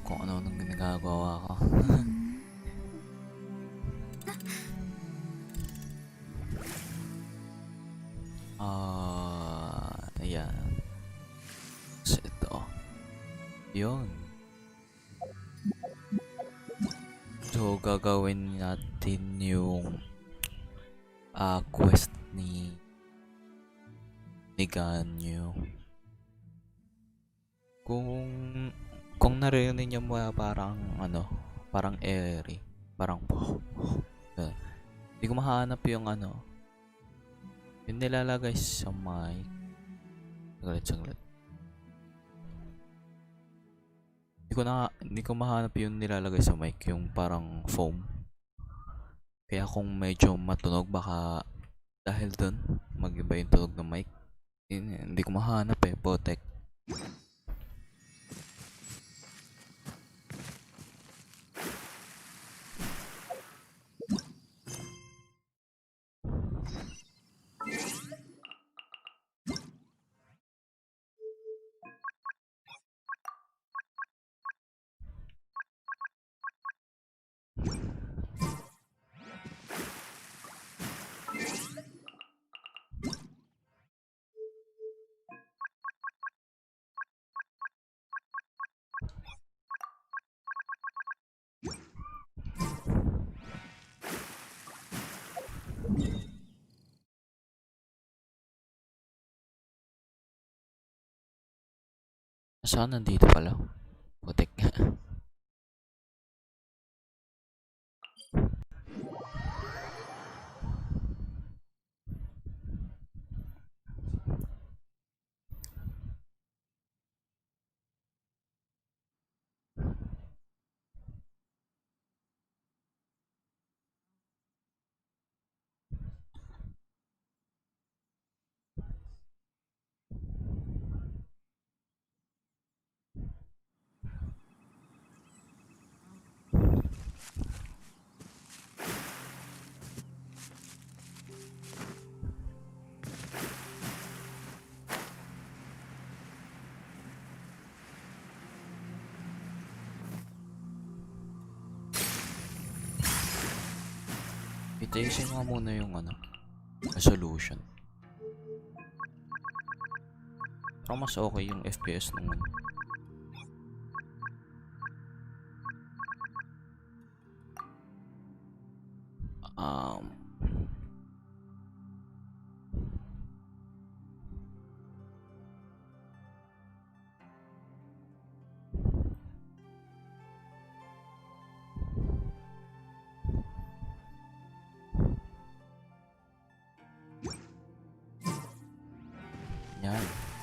Kung ano nang ginagawa ko. Ayan. So, ito. Yun. So, gagawin natin yung quest ni Ganyu. Kung narinig niyo mo parang parang airy, parang hindi ko mahanap yung yung nilalagay sa mic. Saglit. Hindi ko mahanap yung nilalagay sa mic, yung parang foam. Kaya kung medyo matunog, baka dahil dun mag-iba yung tunog ng mic. Hindi ko mahanap Potek. Saan nandito pala? Putik nga. Itayin nga muna yung resolution. Parang mas okay yung FPS nung um yan. Wait.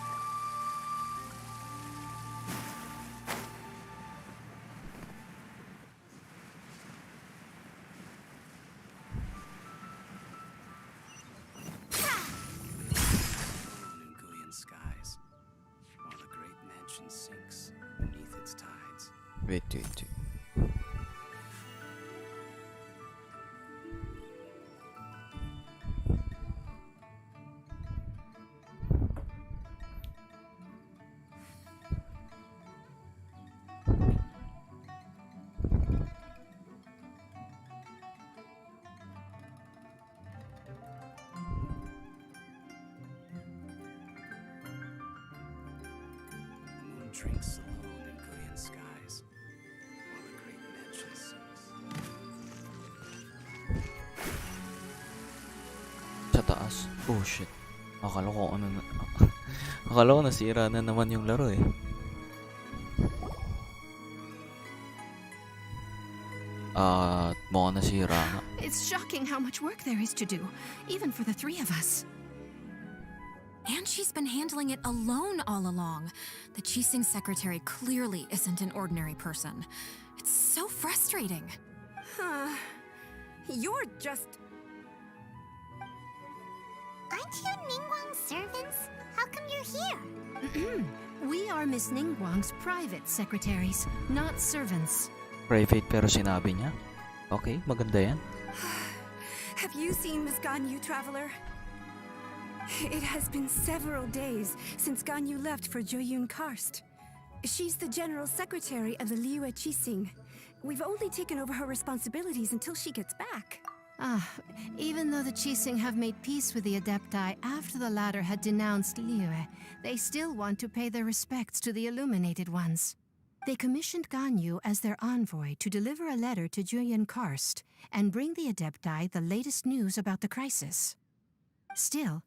Drinks alone in Korean skies, while a great mansion sinks. Sa taas. Oh shit. Akala ko akala ko nasira na naman yung laro eh. Mukhang nasira nga. It's shocking how much work there is to do, even for the three of us. And she's been handling it alone all along. The Chising secretary clearly isn't an ordinary person. It's so frustrating. You're just... Aren't you Ningguang's servants? How come you're here? We are Miss Ningguang's private secretaries, not servants. Private pero sinabi niya. Okay, maganda yan. Have you seen Miss Ganyu, traveler? It has been several days since Ganyu left for Joyun Karst. She's the general secretary of the Liyue Chising. We've only taken over her responsibilities until she gets back. Even though the Chising have made peace with the Adepti after the latter had denounced Liyue, they still want to pay their respects to the Illuminated Ones. They commissioned Ganyu as their envoy to deliver a letter to Joyun Karst and bring the Adepti the latest news about the crisis. Still,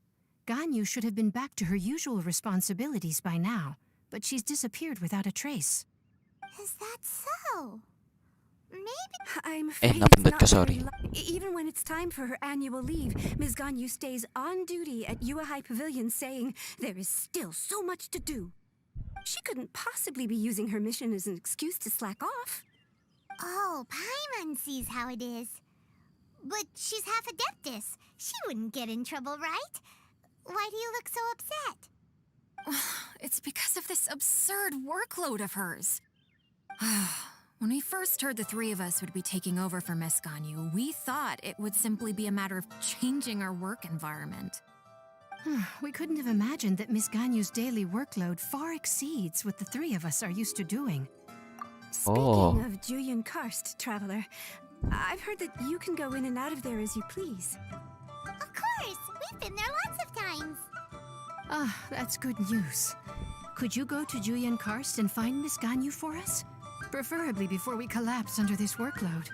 Ganyu should have been back to her usual responsibilities by now, but she's disappeared without a trace. Is that so? Maybe... I'm afraid it's napindot not ka, sorry. Even when it's time for her annual leave, Ms. Ganyu stays on duty at Yuehai Pavilion saying there is still so much to do. She couldn't possibly be using her mission as an excuse to slack off. Oh, Paimon sees how it is. But she's half Adeptus. She wouldn't get in trouble, right? Why do you look so upset? It's because of this absurd workload of hers. When we first heard the three of us would be taking over for Miss Ganyu, we thought it would simply be a matter of changing our work environment. We couldn't have imagined that Miss Ganyu's daily workload far exceeds what the three of us are used to doing. Speaking of Joyun Karst, traveler, I've heard that you can go in and out of there as you please. Of course! We've been there lots of times. That's good news. Could you go to Joyun Karst and find Miss Ganyu for us? Preferably before we collapse under this workload.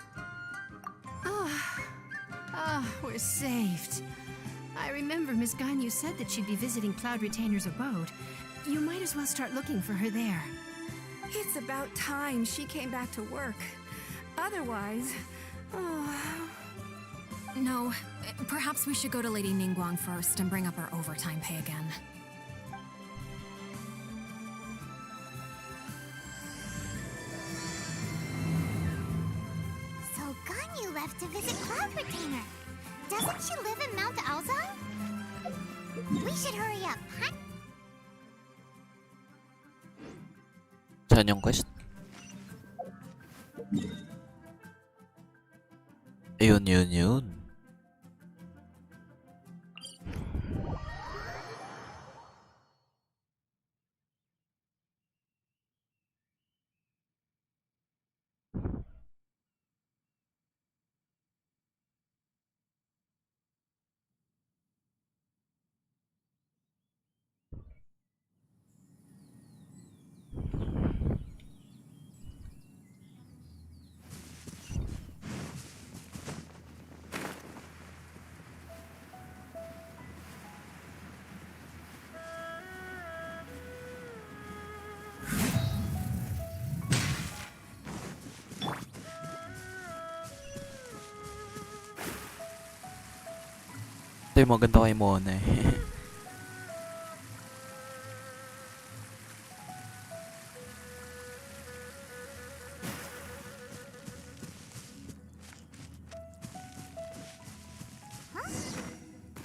We're saved. I remember Miss Ganyu said that she'd be visiting Cloud Retainer's abode. You might as well start looking for her there. It's about time she came back to work. Otherwise... Oh, No, perhaps we should go to Lady Ningguang first and bring up our overtime pay again. So Ganyu left to visit Cloud Retainer. Doesn't she live in Mount Aozang? We should hurry up, huh? Saan yung quest? Yun. Ito yung maganda kay Mona eh.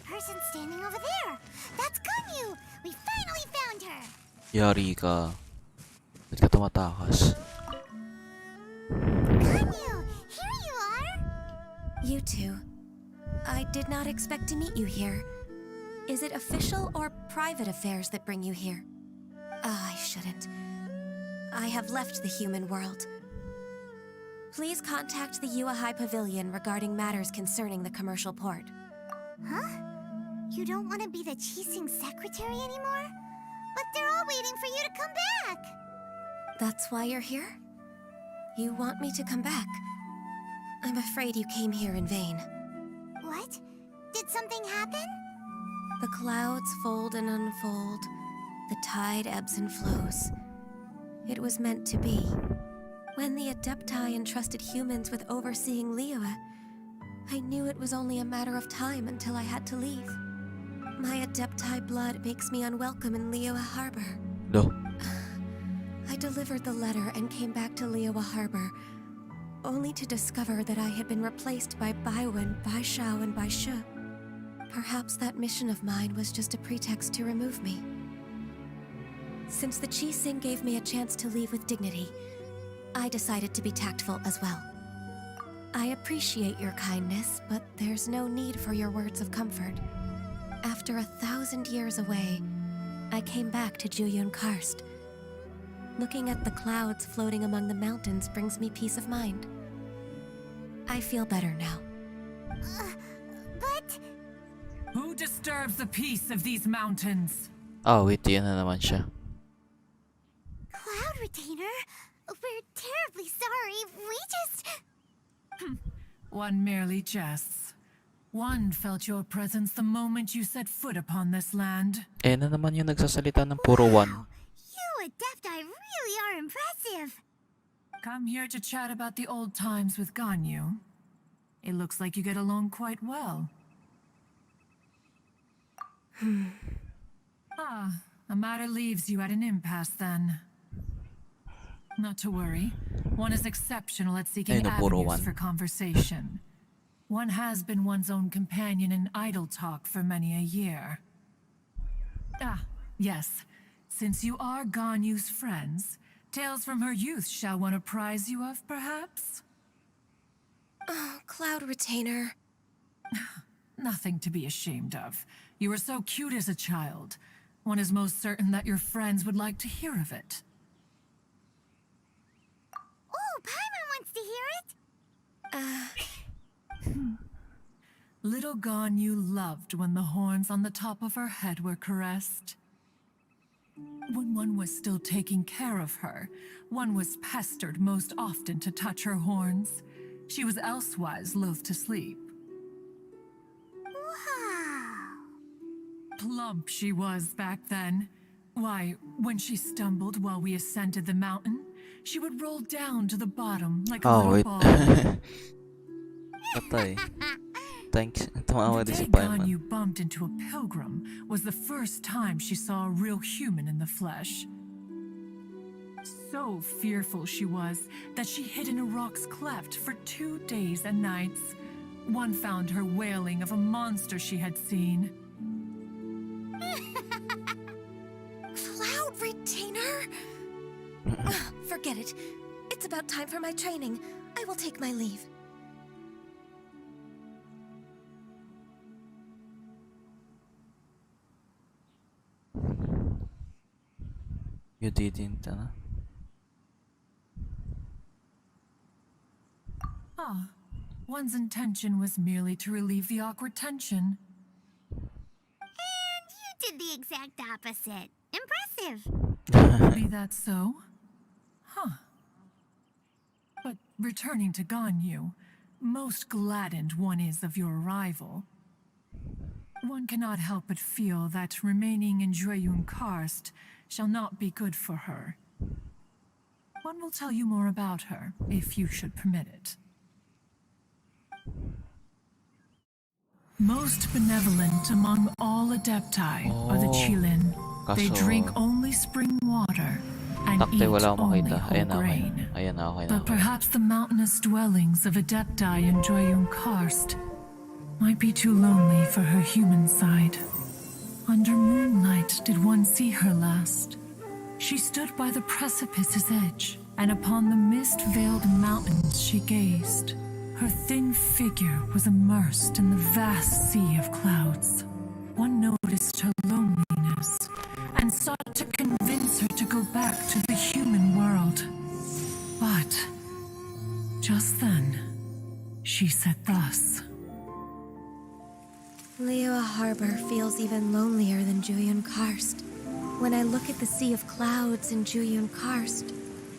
Person standing over there. That's Ganyu. We finally found her. Yari ka. Ba't ka tumatakas? Ganyu, here you are. You two. I did not expect to meet you here. Is it official or private affairs that bring you here? I shouldn't. I have left the human world. Please contact the Yua High Pavilion regarding matters concerning the commercial port. Huh? You don't want to be the Qixing secretary anymore? But they're all waiting for you to come back. That's why you're here? You want me to come back? I'm afraid you came here in vain. What? Did something happen? The clouds fold and unfold. The tide ebbs and flows. It was meant to be. When the Adepti entrusted humans with overseeing Liyue, I knew it was only a matter of time until I had to leave. My Adepti blood makes me unwelcome in Liyue Harbor. No. I delivered the letter and came back to Liyue Harbor, only to discover that I had been replaced by Baiwen, Baishao, and Baishu. Perhaps that mission of mine was just a pretext to remove me. Since the Qixing gave me a chance to leave with dignity, I decided to be tactful as well. I appreciate your kindness, but there's no need for your words of comfort. After 1,000 years away, I came back to Juyun Karst. Looking at the clouds floating among the mountains brings me peace of mind. I feel better now. But... Who disturbs the peace of these mountains? Ah, wait. Yan na naman siya. Cloud Retainer? We're terribly sorry. We just... One merely jests. One felt your presence the moment you set foot upon this land. Eh na naman yung nagsasalita ng puro one. You Adepti really are impressive. Come here to chat about the old times with Ganyu. It looks like you get along quite well. A matter leaves you at an impasse then. Not to worry. One is exceptional at seeking Ay, no, puro avenues one. for conversation. One has been one's own companion in idle talk for many a year. Ah, yes. Since you are Ganyu's friends, tales from her youth shall one apprise you of, perhaps? Cloud Retainer. Nothing to be ashamed of. You were so cute as a child. One is most certain that your friends would like to hear of it. Oh, Paimon wants to hear it. Little Ganyu loved when the horns on the top of her head were caressed. When one was still taking care of her, one was pestered most often to touch her horns. She was elsewise loath to sleep. Wow. Plump she was back then. Why, when she stumbled while we ascended the mountain, she would roll down to the bottom like a Oh, little wait. ball. Patay. Thanks. Tumawa The din si day Paimon. Ganyu bumped into a pilgrim was the first time she saw a real human in the flesh. So fearful she was that she hid in a rock's cleft for 2 days and nights. One found her wailing of a monster she had seen. Cloud retainer? Forget it. It's about time for my training. I will take my leave. You didn't, Ah, one's intention was merely to relieve the awkward tension. And you did the exact opposite. Impressive. Be that so? Huh. But returning to Ganyu, most gladdened one is of your arrival. One cannot help but feel that remaining in Jueyun Karst shall not be good for her. One will tell you more about her, if you should permit it. Most benevolent among all Adepti are the Oh, Qilin. They kaso- drink only spring water and Takte, eat wala akong only makita. whole Ayan na, okay grain. na. Ayan na, okay na. But perhaps the mountainous dwellings of Adepti in Jueyun Karst might be too lonely for her human side. Under moonlight did one see her last. She stood by the precipice's edge, and upon the mist-veiled mountains she gazed. Her thin figure was immersed in the vast sea of clouds. One noticed her loneliness and sought to convince her to go back to the human world. But just then, she said thus. Liyue Harbor feels even lonelier than Jueyun Karst. When I look at the sea of clouds in Jueyun Karst,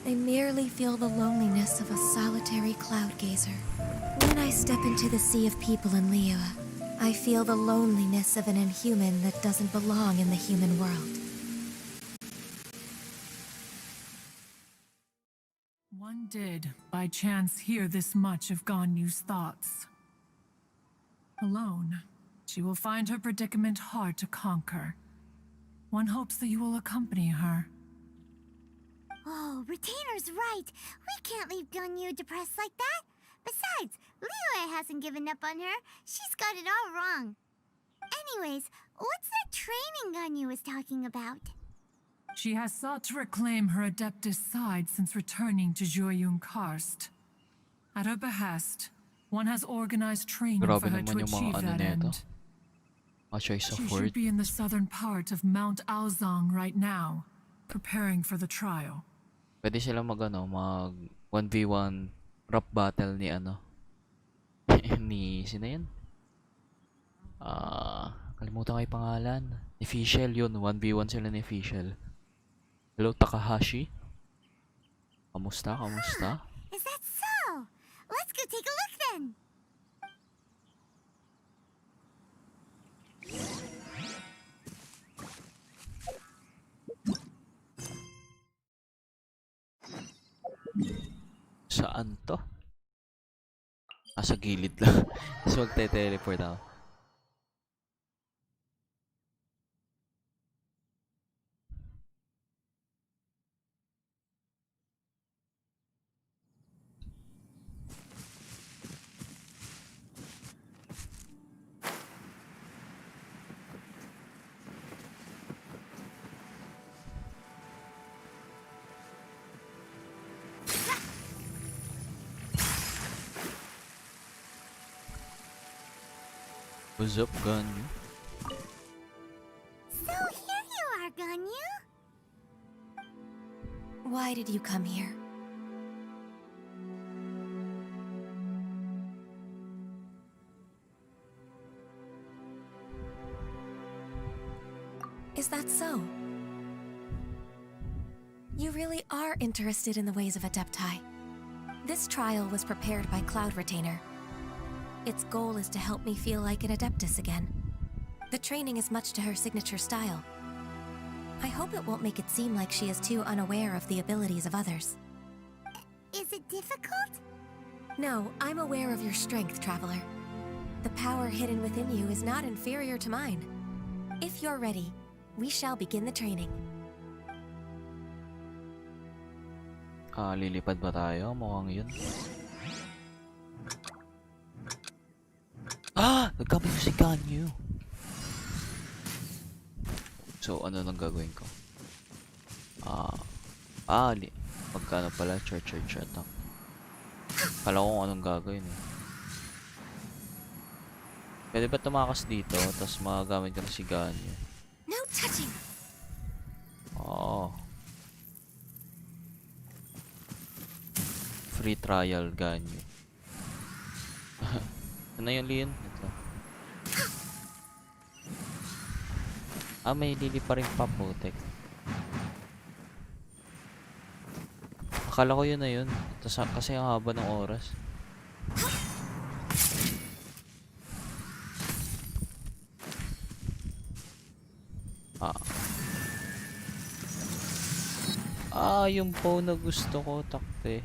I merely feel the loneliness of a solitary cloud gazer. When I step into the sea of people in Liyue, I feel the loneliness of an inhuman that doesn't belong in the human world. One did, by chance, hear this much of Ganyu's thoughts. Alone, she will find her predicament hard to conquer. One hopes that you will accompany her. Oh, Retainer's right. We can't leave Ganyu depressed like that. Besides, Liyue hasn't given up on her. She's got it all wrong. Anyways, what's that training Ganyu was talking about? She has sought to reclaim her Adeptus side since returning to Jueyun Karst. At her behest, one has organized training Grabe for her to naman yung mga achieve ano that nito. end. Mga choice She of should word. be in the southern part of Mount Aozang right now, preparing for the trial. Pwede sila mag 1v1 rap battle ni ni sino yan? Kalimutan ko yung pangalan. Official yun, 1v1 sila ni Official. Hello, Takahashi? Kamusta? Is that so? Let's go take a look then. Saan to? Sa gilid lang. Tapos magte-teleport ako. What's up, Ganyu? So here you are, Ganyu. Why did you come here? Is that so? You really are interested in the ways of Adepti. This trial was prepared by Cloud Retainer. Its goal is to help me feel like an Adeptus again. The training is much to her signature style. I hope it won't make it seem like she is too unaware of the abilities of others. difficult? No, I'm aware of your strength, Traveler. The power hidden within you is not inferior to mine. If you're ready, we shall begin the training. Lilipad ba tayo? Mukhang yun. Nagkamali si Ganyu. So, ano nang gagawin ko? Magkano pala? Charge attack. Kala ko kung anong gagawin eh. Pwede ba tumakas dito? Tapos magagamit ko na si Ganyu. No touching! Free trial Ganyu. Ano yung Leon? Ito. May lili pa rin paputek. Akala ko yun na yun. Kasi ang haba ng oras. Yung phone na gusto ko, takte.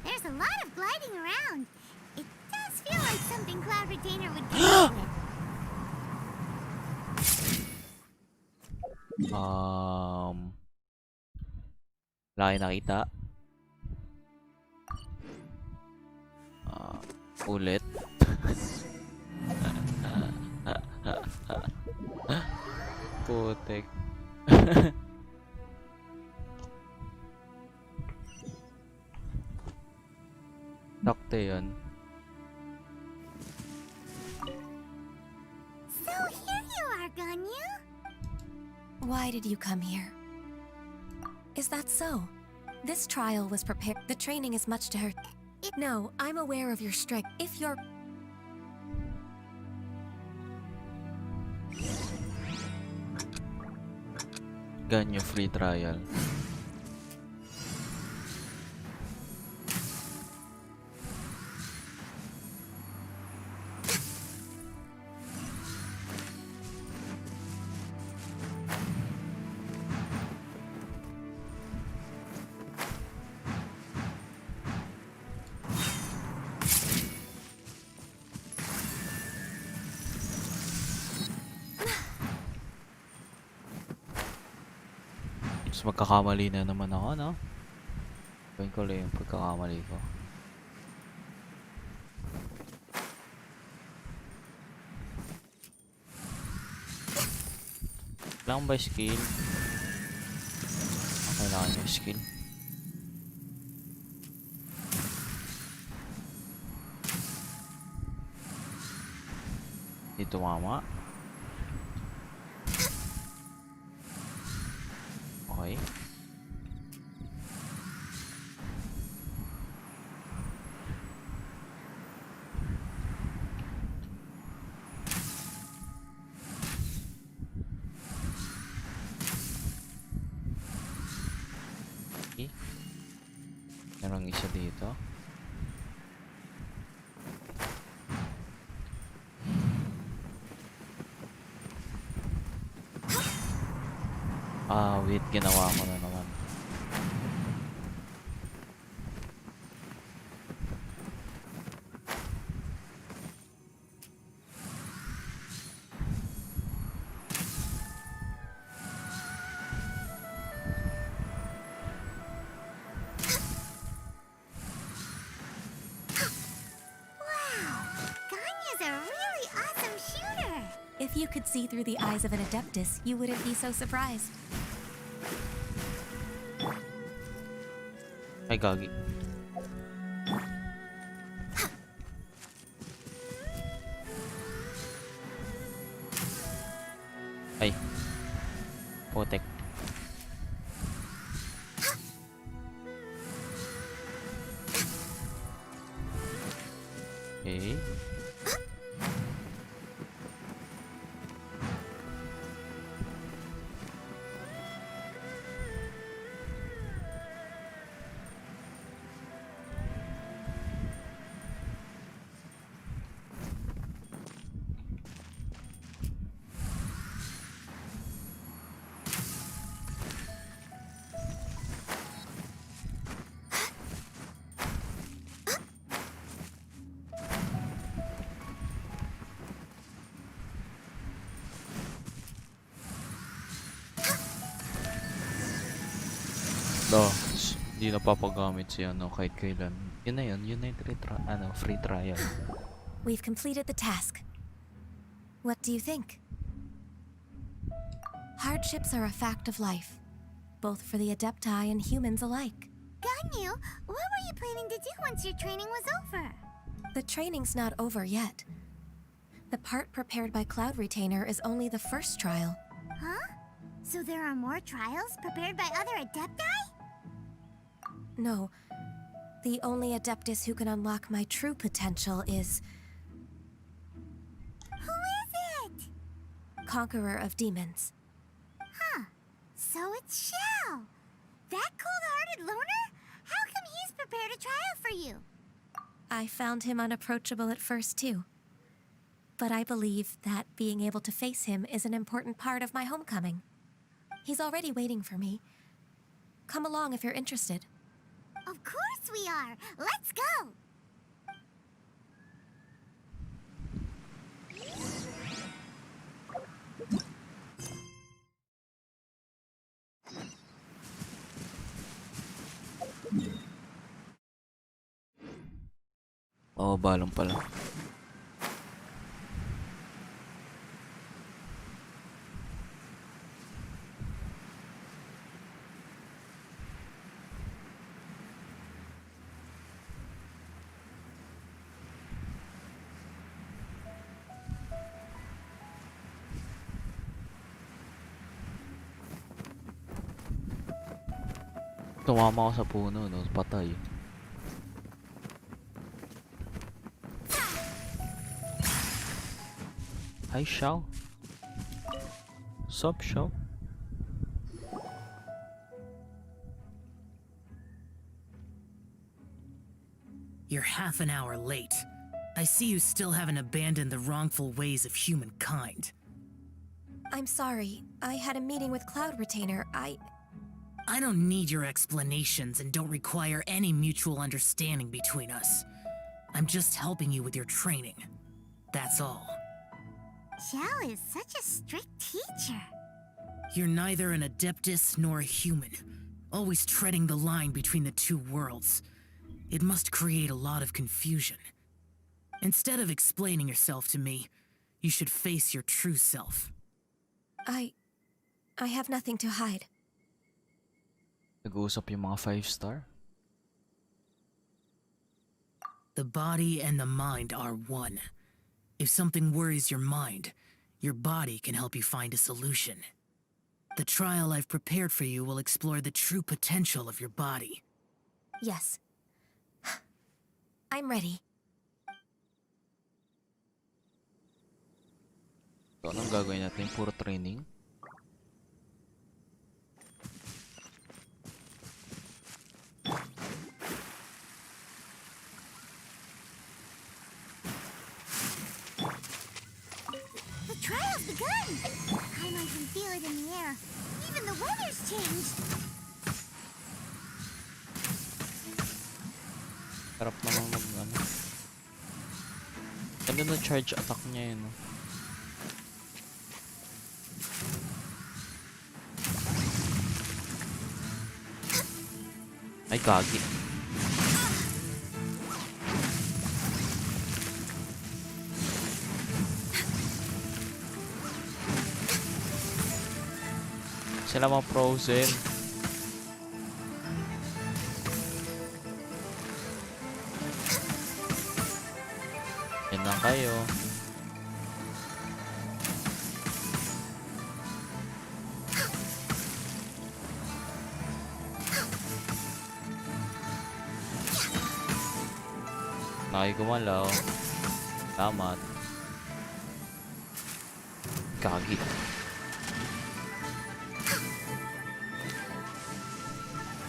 There's a lot of gliding around. It does feel like something Cloud Retainer would come up with. Laki nakita. Ulit. Putek. Takte yun. So here you are, Ganyu. Why did you come here? Is that so? This trial was prepared. The training is much to her. No, I'm aware of your strength. If you're... Ganyu free trial. Magkakamali na naman ako, no? Gawin ko lang yung pagkakamali ko. Kailangan ba skill? Kailangan yung skill. Dito mama. Okay. Merong isa dito. Wait, ginawa ko na naman. If you could see through the eyes of an Adeptus, you wouldn't be so surprised. Ay, gagi. Ay. Potek. Okay. Hindi napapagamit si ano kahit kailan. Yun na yun yung free trial. We've completed the task. What do you think? Hardships are a fact of life, both for the Adepti and humans alike. Ganyu, what were you planning to do once your training was over? The training's not over yet. The part prepared by Cloud Retainer is only the first trial. Huh? So there are more trials prepared by other Adepti? No. The only Adeptus who can unlock my true potential is Who is it? Conqueror of Demons. Huh. So it's Shao. That cold-hearted loner? How come he's prepared a trial for you? I found him unapproachable at first, too. But I believe that being able to face him is an important part of my homecoming. He's already waiting for me. Come along if you're interested. Of course we are. Let's go. Oo, balong pala. Tumama ako sa puno, no? Patay. Hi, Shao. Sup, Shao? You're half an hour late. I see you still haven't abandoned the wrongful ways of humankind. I'm sorry. I had a meeting with Cloud Retainer. I don't need your explanations and don't require any mutual understanding between us. I'm just helping you with your training. That's all. Shao is such a strict teacher. You're neither an Adeptus nor a human, always treading the line between the two worlds. It must create a lot of confusion. Instead of explaining yourself to me, you should face your true self. I have nothing to hide. Nag-uusap yung mga 5-star? The body and the mind are one. If something worries your mind, your body can help you find a solution. The trial I've prepared for you will explore the true potential of your body. Yes. I'm ready. So, anong gagawin natin? Puro training? The trial's begun. I might can feel it in the air. Even the weather's changed. Harap naman ano. Ganda na charge attack niya yun. No? Ay, kagi. Sila mga frozen. Yan lang kayo. Nakigumalaw. Salamat. Kagi.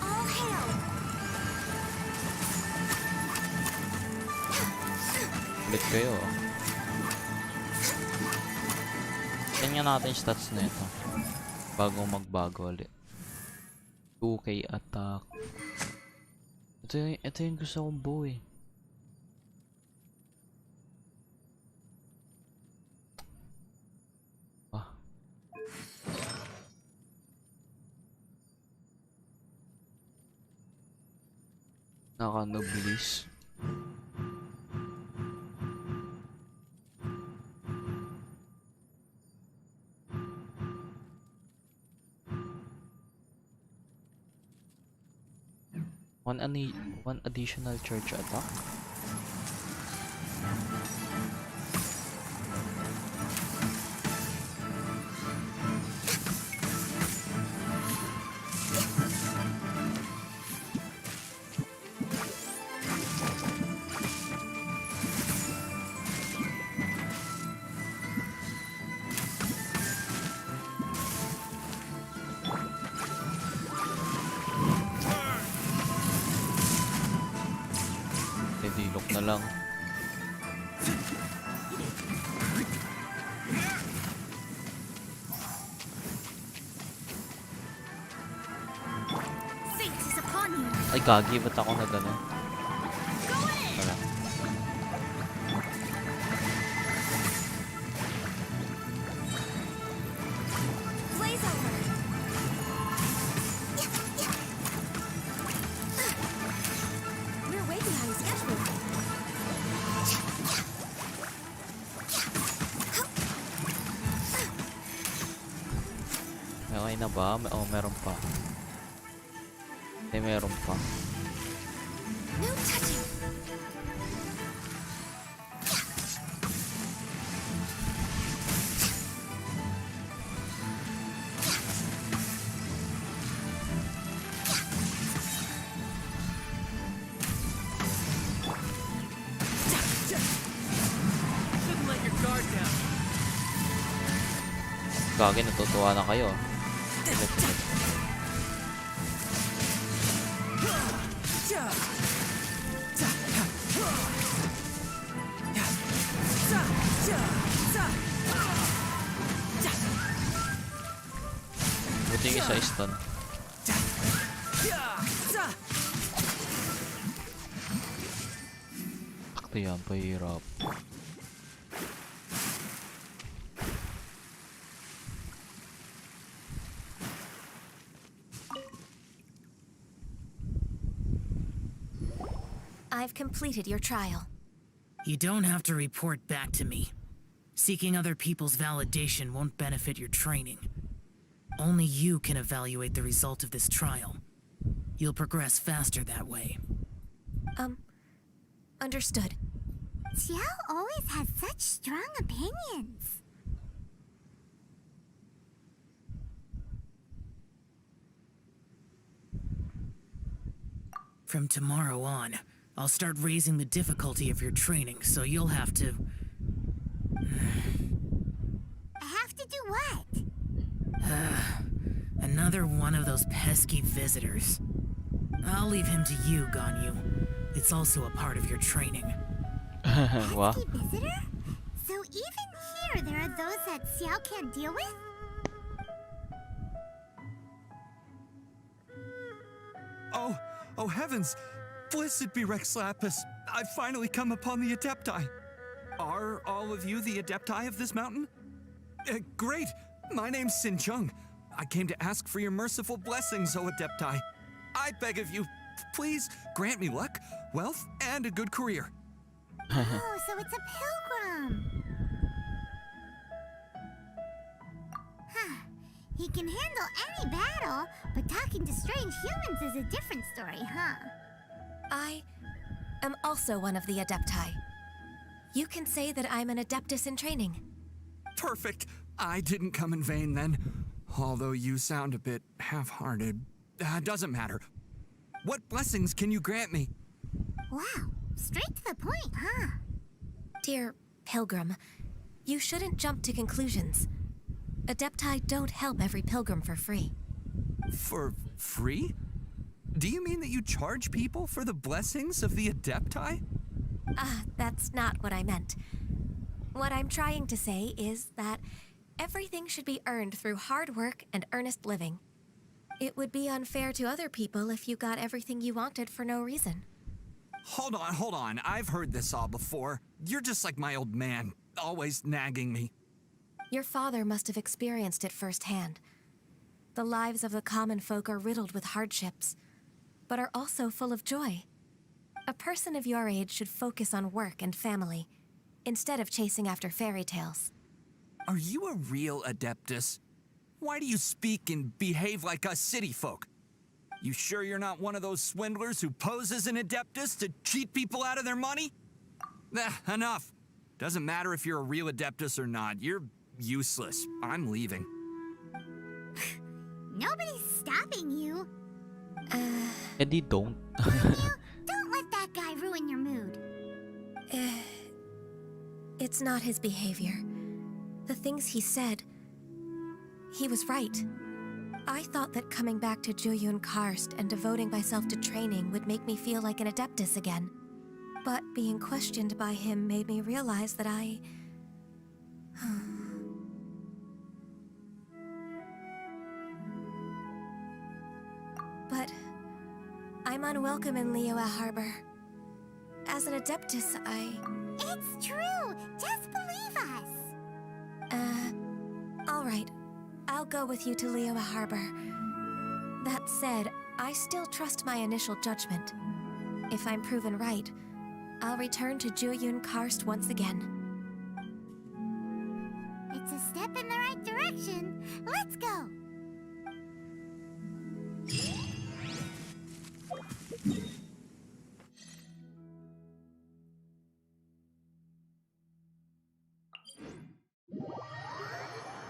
All hail. Ulit kayo. Tingnan natin yung stats na ito. Bago magbago ulit. 2k attack. Ito yung gusto kong buo eh. Naka-noblis. One additional charge attack. Dilok na lang. Fate is upon you. Ay, gagi. Ba't ako na gano'n? Wala. Blaze over. We're way behind schedule. Okay na ba? Oh, meron pa. Ay, meron pa. No touching. Shouldn't let your guard down. Gagi, natutuwa na kayo. Buti yung isa stun. Takto yan, pahirap. I've completed your trial. You don't have to report back to me. Seeking other people's validation won't benefit your training. Only you can evaluate the result of this trial. You'll progress faster that way. Understood. Xiao always has such strong opinions. From tomorrow on, I'll start raising the difficulty of your training, so you'll have to... I have to do what? Another one of those pesky visitors. I'll leave him to you, Ganyu. It's also a part of your training. Wow. Pesky visitor? So even here there are those that Xiao can't deal with? Oh heavens! Blessed be Rex Lapis! I've finally come upon the Adepti! Are all of you the Adepti of this mountain? Great! My name's Sin Chung. I came to ask for your merciful blessings, O Adepti. I beg of you, please grant me luck, wealth, and a good career. Oh, so it's a pilgrim. Huh. He can handle any battle, but talking to strange humans is a different story, huh? I am also one of the Adepti. You can say that I'm an Adeptus in training. Perfect. I didn't come in vain then. Although you sound a bit half-hearted. Doesn't matter. What blessings can you grant me? Wow, straight to the point, huh? Dear Pilgrim, you shouldn't jump to conclusions. Adepti don't help every pilgrim for free. For free? Do you mean that you charge people for the blessings of the Adepti? That's not what I meant. What I'm trying to say is that everything should be earned through hard work and earnest living. It would be unfair to other people if you got everything you wanted for no reason. Hold on. I've heard this all before. You're just like my old man, always nagging me. Your father must have experienced it firsthand. The lives of the common folk are riddled with hardships, but are also full of joy. A person of your age should focus on work and family, instead of chasing after fairy tales. Are you a real Adeptus? Why do you speak and behave like us city folk? You sure you're not one of those swindlers who poses an Adeptus to cheat people out of their money? Enough. Doesn't matter if you're a real Adeptus or not. You're useless. I'm leaving. Nobody's stopping you. And they don't. Don't let that guy ruin your mood. It's not his behavior. The things he said, he was right. I thought that coming back to Jueyun Karst and devoting myself to training would make me feel like an Adeptus again. But being questioned by him made me realize that I... But I'm unwelcome in Liyue Harbor. As an Adeptus, It's true. Just believe us. Alright. I'll go with you to Liyue Harbor. That said, I still trust my initial judgment. If I'm proven right, I'll return to Jueyun Karst once again. It's a step in the right direction. Let's go.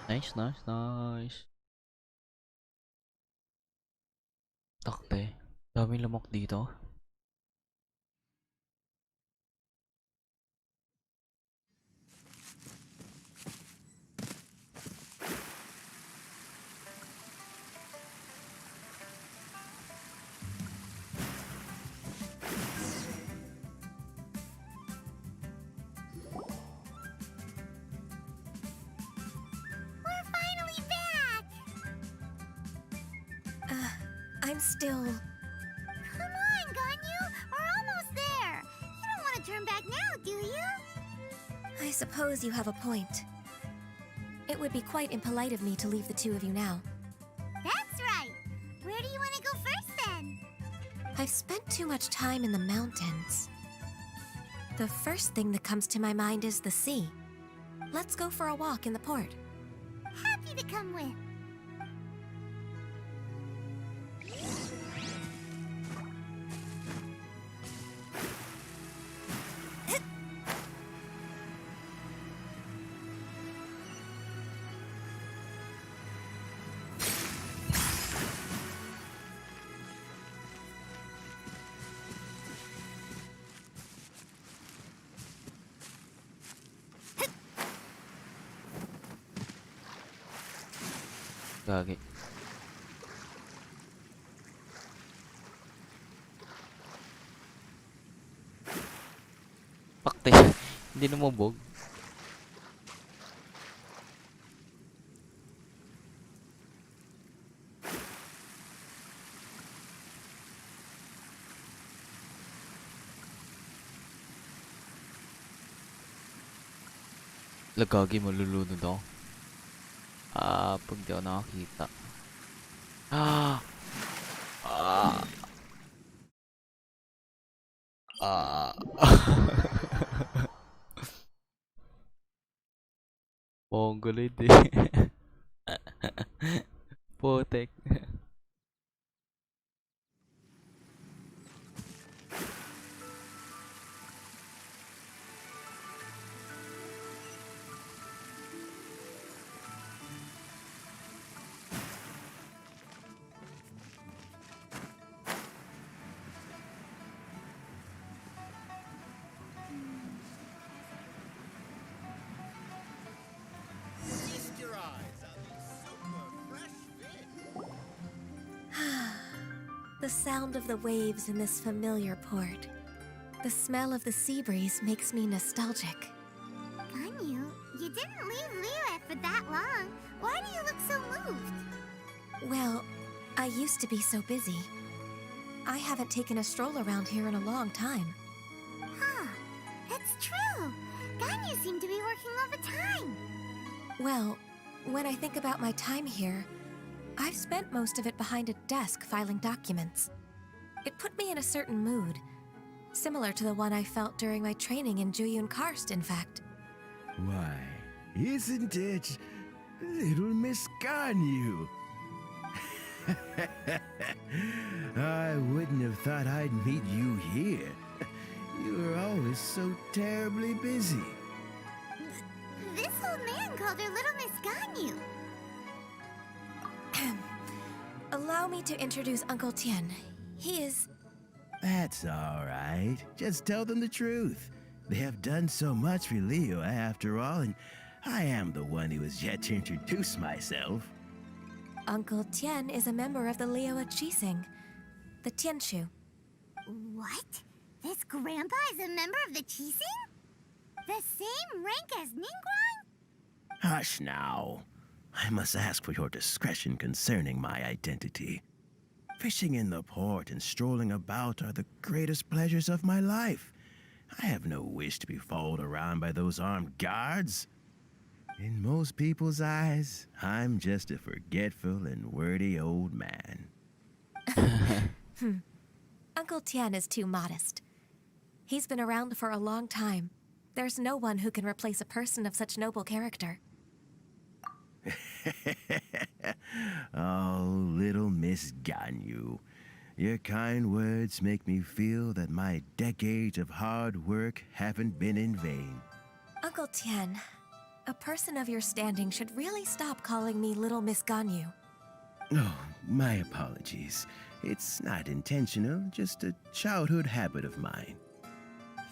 Nice, nice, nice. Takte. Daming lamok dito. We're finally back. I'm still... Come on, Ganyu. We're almost there. You don't want to turn back now, do you? I suppose you have a point. It would be quite impolite of me to leave the two of you now. That's right. Where do you want to go first, then? I've spent too much time in the mountains. The first thing that comes to my mind is the sea. Let's go for a walk in the port. Happy to come with. Gagi. Pakte. Hindi lumubog. Lagagi, malulunod ako. Pag di ako nakakita. Ah! Ah! Ah! Mongoloid eh. Potek. The sound of the waves in this familiar port. The smell of the sea breeze makes me nostalgic. Ganyu, you didn't leave Liyue for that long. Why do you look so moved? Well, I used to be so busy. I haven't taken a stroll around here in a long time. Huh. That's true. Ganyu seemed to be working overtime. Well, when I think about my time here, I've spent most of it behind a desk filing documents. It put me in a certain mood. Similar to the one I felt during my training in Juyun Karst, in fact. Why, isn't it little Miss Ganyu? I wouldn't have thought I'd meet you here. You were always so terribly busy. This old man called her Little Miss Ganyu. Allow me to introduce Uncle Tien. He is... That's all right. Just tell them the truth. They have done so much for Liyue after all, and I am the one who has yet to introduce myself. Uncle Tien is a member of the Liyue Qixing, the Tianshu. What? This grandpa is a member of the Qixing? The same rank as Ningguang? Hush now. I must ask for your discretion concerning my identity. Fishing in the port and strolling about are the greatest pleasures of my life. I have no wish to be followed around by those armed guards. In most people's eyes, I'm just a forgetful and wordy old man. Uncle Tien is too modest. He's been around for a long time. There's no one who can replace a person of such noble character. Oh, little Miss Ganyu. Your kind words make me feel that my decades of hard work haven't been in vain. Uncle Tien, a person of your standing should really stop calling me Little Miss Ganyu. Oh, my apologies. It's not intentional, just a childhood habit of mine.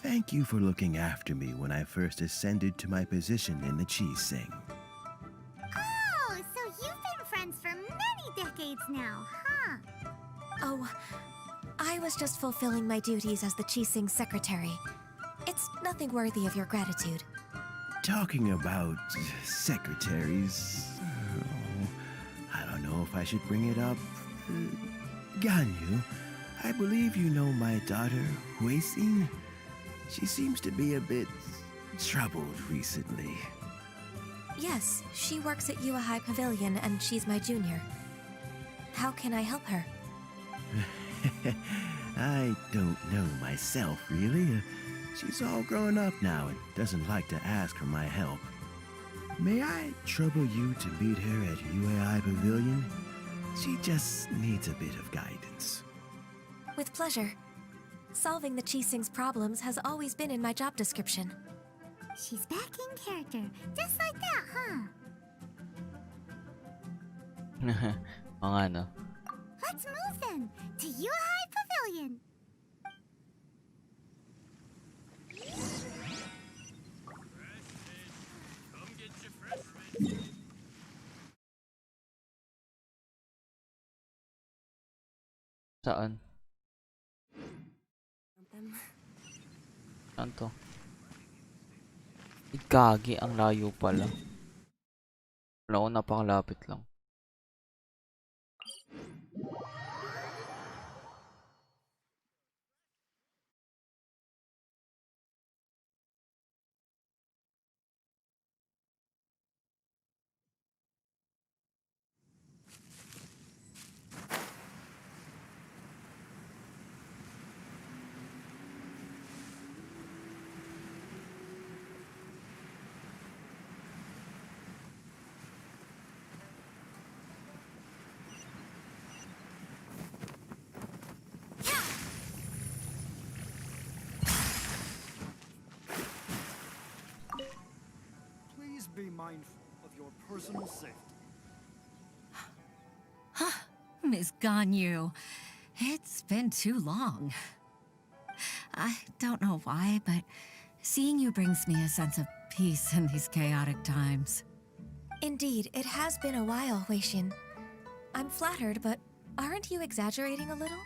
Thank you for looking after me when I first ascended to my position in the Qixing. Oh, so you've been friends for many decades now, huh? Oh, I was just fulfilling my duties as the Qixing secretary. It's nothing worthy of your gratitude. Talking about secretaries, I don't know if I should bring it up. Ganyu, I believe you know my daughter, Huixin. She seems to be a bit troubled recently. Yes, she works at Yua High Pavilion and she's my junior. How can I help her? I don't know myself, really. She's all grown up now and doesn't like to ask for my help. May I trouble you to meet her at UAI Pavilion? She just needs a bit of guidance. With pleasure. Solving the Qixing's problems has always been in my job description. She's back in character, just like that, huh? Oo nga, no? Let's move then, to Yuhai Pavilion. Saan? Saan to? Gagi, ang layo pala. Wala ko, napakalapit lang. Please be mindful of your personal safety. Miss Ganyu, it's been too long. I don't know why, but seeing you brings me a sense of peace in these chaotic times. Indeed, it has been a while, Huixin. I'm flattered, but aren't you exaggerating a little?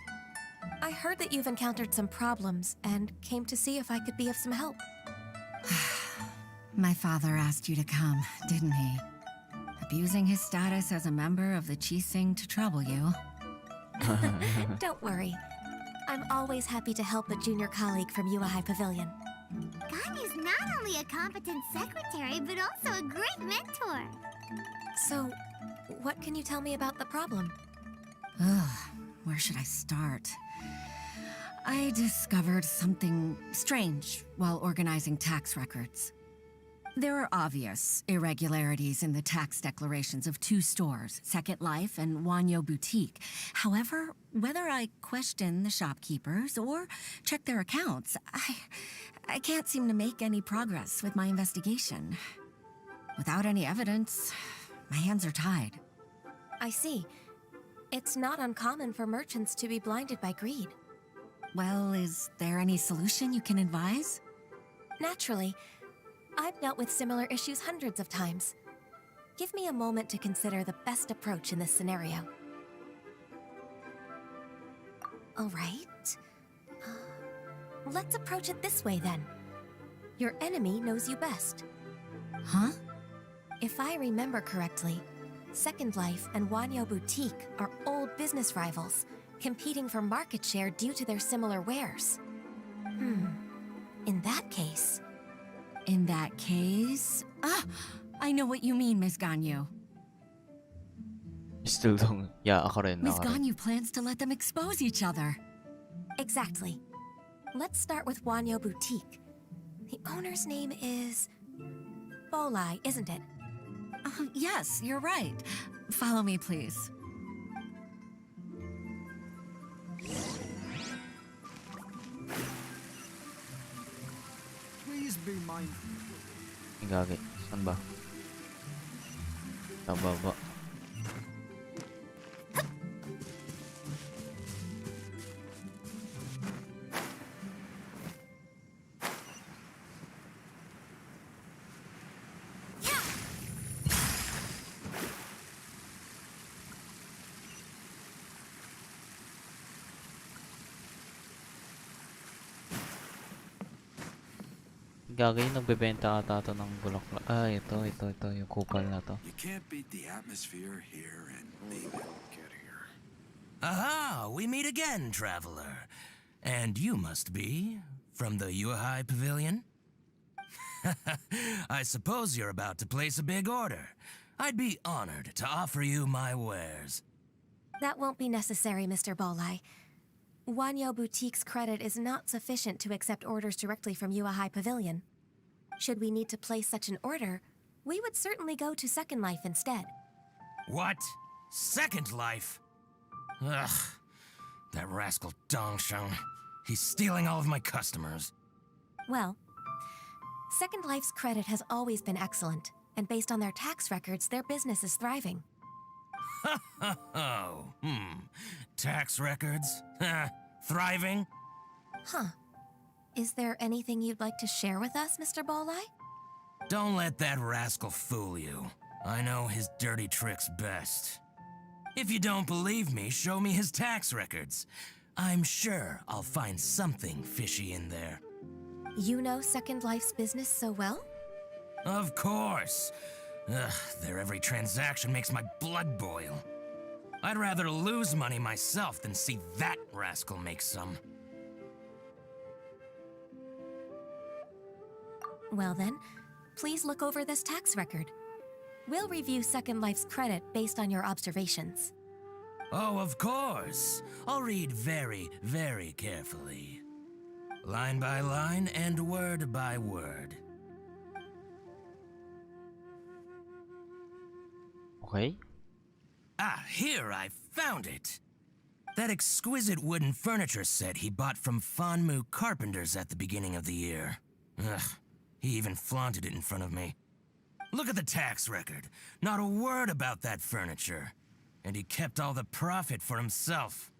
I heard that you've encountered some problems and came to see if I could be of some help. My father asked you to come, didn't he? Abusing his status as a member of the Qixing to trouble you. Don't worry. I'm always happy to help a junior colleague from Yua High Pavilion. Ganyu's not only a competent secretary, but also a great mentor. So, what can you tell me about the problem? Ugh, where should I start? I discovered something strange while organizing tax records. There are obvious irregularities in the tax declarations of two stores, Second Life and Wanyo Boutique. However, whether I question the shopkeepers or check their accounts, I can't seem to make any progress with my investigation. Without any evidence, my hands are tied. I see. It's not uncommon for merchants to be blinded by greed. Well, is there any solution you can advise? Naturally. I've dealt with similar issues hundreds of times. Give me a moment to consider the best approach in this scenario. All right. Let's approach it this way then. Your enemy knows you best. Huh? If I remember correctly, Second Life and Wanyo Boutique are old business rivals, competing for market share due to their similar wares. In that case... In that case... I know what you mean, Miss Ganyu. Still don't... Yeah, ako rin. Miss Ganyu plans to let them expose each other. Exactly. Let's start with Wanyo Boutique. The owner's name is... Bolai, isn't it? Yes, you're right. Follow me, please. Please be mindful. Gagi. Saan ba? Sa baba. Gagi, nagbebenta ata to ng bulaklak. Ito, yung kupal na to. You can't beat the atmosphere here and leave it. Get here. Aha! We meet again, traveler. And you must be from the Yuhai Pavilion? I suppose you're about to place a big order. I'd be honored to offer you my wares. That won't be necessary, Mr. Bolai. Wanyo Boutique's credit is not sufficient to accept orders directly from Yuhai Pavilion. Should we need to place such an order, we would certainly go to Second Life instead. What? Second Life? Ugh. That rascal Dongsheng. He's stealing all of my customers. Well, Second Life's credit has always been excellent, and based on their tax records, their business is thriving. Tax records? Thriving? Huh. Is there anything you'd like to share with us, Mr. Bolai? Don't let that rascal fool you. I know his dirty tricks best. If you don't believe me, show me his tax records. I'm sure I'll find something fishy in there. You know Second Life's business so well? Of course. Ugh, their every transaction makes my blood boil. I'd rather lose money myself than see that rascal make some. Well then, please look over this tax record. We'll review Second Life's credit based on your observations. Oh, of course. I'll read very, very carefully. Line by line and word by word. Okay. Ah, here, I found it. That exquisite wooden furniture set he bought from Fanmu Carpenters at the beginning of the year. Ugh, he even flaunted it in front of me. Look at the tax record. Not a word about that furniture. And he kept all the profit for himself.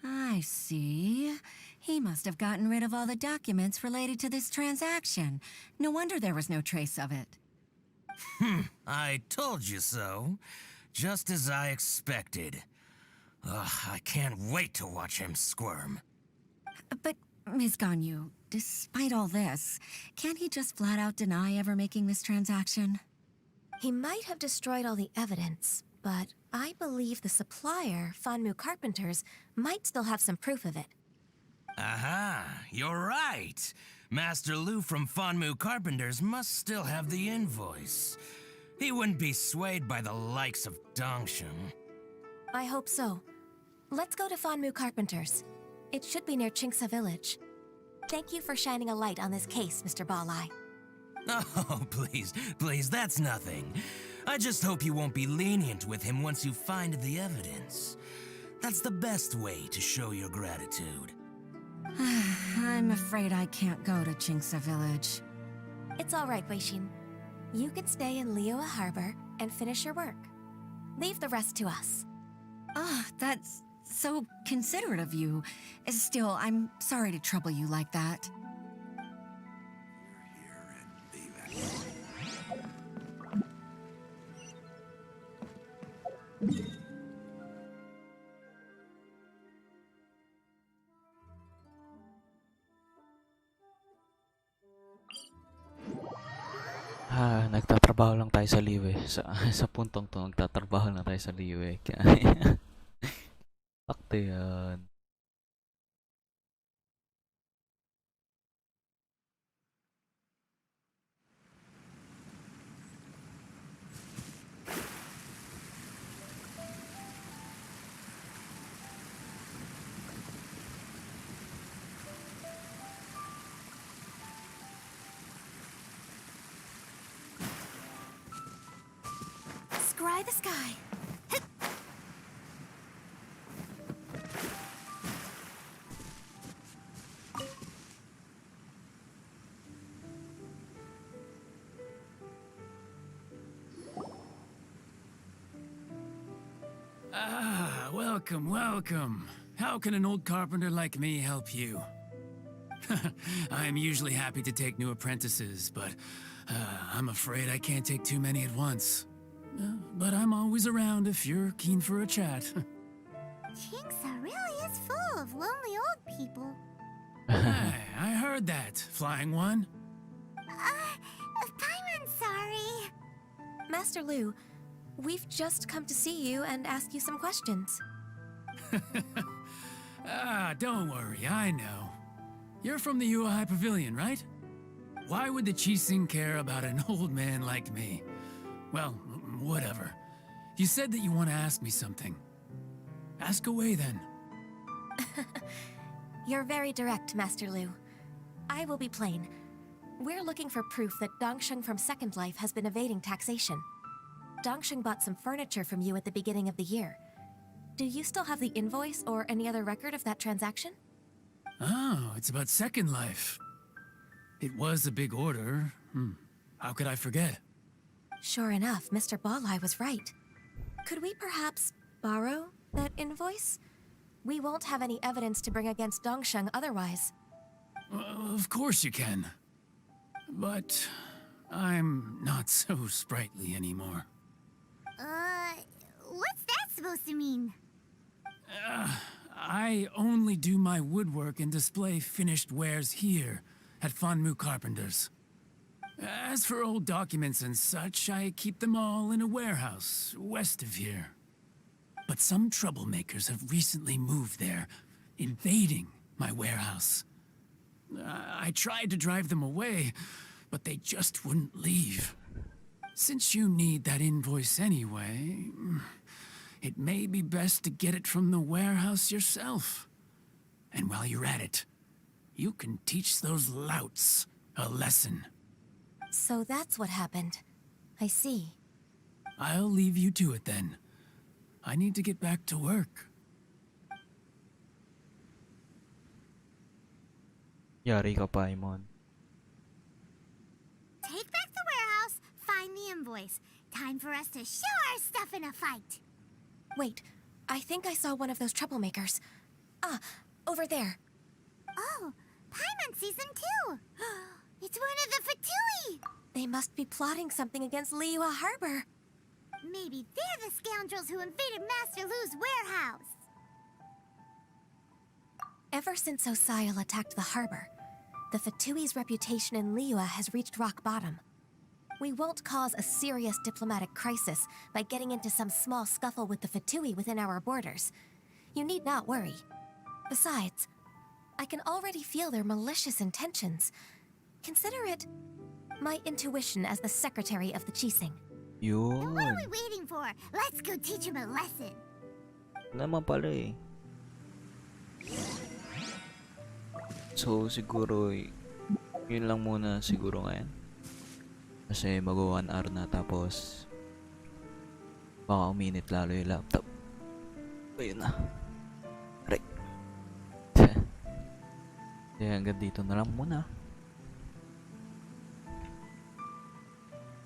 I see. He must have gotten rid of all the documents related to this transaction. No wonder there was no trace of it. I told you so. Just as I expected. Ugh, I can't wait to watch him squirm. But, Ms. Ganyu, despite all this, can't he just flat out deny ever making this transaction? He might have destroyed all the evidence, but I believe the supplier, Fanmu Carpenters, might still have some proof of it. Aha, you're right. Master Lu from Fanmu Carpenters must still have the invoice. He wouldn't be swayed by the likes of Dongsheng. I hope so. Let's go to Fanmu Carpenters. It should be near Chinksa village. Thank you for shining a light on this case, Mr. Balai. Oh, please, that's nothing. I just hope you won't be lenient with him once you find the evidence. That's the best way to show your gratitude. I'm afraid I can't go to Chinksa village. It's all right, Weishin. You can stay in Liyue Harbor and finish your work. Leave the rest to us. That's so considerate of you. Still, I'm sorry to trouble you like that. Nagtatrabaho lang tayo sa liwe. Sa puntong to, nagtatrabaho lang tayo sa liwe. Kaya, sakto yan. Scry the sky. Welcome. How can an old carpenter like me help you? I am usually happy to take new apprentices, but I'm afraid I can't take too many at once. But I'm always around if you're keen for a chat. Chinksa really is full of lonely old people. Hey, I heard that, Flying One. Paimon's sorry. Master Lu, we've just come to see you and ask you some questions. Don't worry, I know. You're from the Yuehai Pavilion, right? Why would the Qixing care about an old man like me? Well, whatever. You said that you want to ask me something. Ask away, then. You're very direct, Master Lu. I will be plain. We're looking for proof that Dongsheng from Second Life has been evading taxation. Dongsheng bought some furniture from you at the beginning of the year. Do you still have the invoice or any other record of that transaction? Oh, it's about Second Life. It was a big order. How could I forget? Sure enough, Mr. Balai was right. Could we perhaps borrow that invoice? We won't have any evidence to bring against Dongsheng otherwise. Of course you can. But I'm not so sprightly anymore. What's that supposed to mean? I only do my woodwork and display finished wares here at Fanmu Carpenters. As for old documents and such, I keep them all in a warehouse west of here. But some troublemakers have recently moved there, invading my warehouse. I tried to drive them away, but they just wouldn't leave. Since you need that invoice anyway, it may be best to get it from the warehouse yourself. And while you're at it, you can teach those louts a lesson. So that's what happened. I see. I'll leave you to it then. I need to get back to work. Yari ka, Paimon. Take back the warehouse, find the invoice. Time for us to show our stuff in a fight. Wait, I think I saw one of those troublemakers. Over there. Oh, Paimon sees them too. It's one of the Fatui. They must be plotting something against Liyue Harbor. Maybe they're the scoundrels who invaded Master Lu's warehouse. Ever since Osial attacked the harbor, the Fatui's reputation in Liyue has reached rock bottom. We won't cause a serious diplomatic crisis by getting into some small scuffle with the Fatui within our borders. You need not worry. Besides, I can already feel their malicious intentions. Consider it my intuition as the secretary of the Qixing. Yun. What are we waiting for? Let's go teach him a lesson. Naman pala eh. So siguro yun lang muna siguro ngayon. Kasi mag 1 hour na, tapos baka uminit lalo yung laptop. Ayun na. Aray. Kaya hanggang dito na lang muna.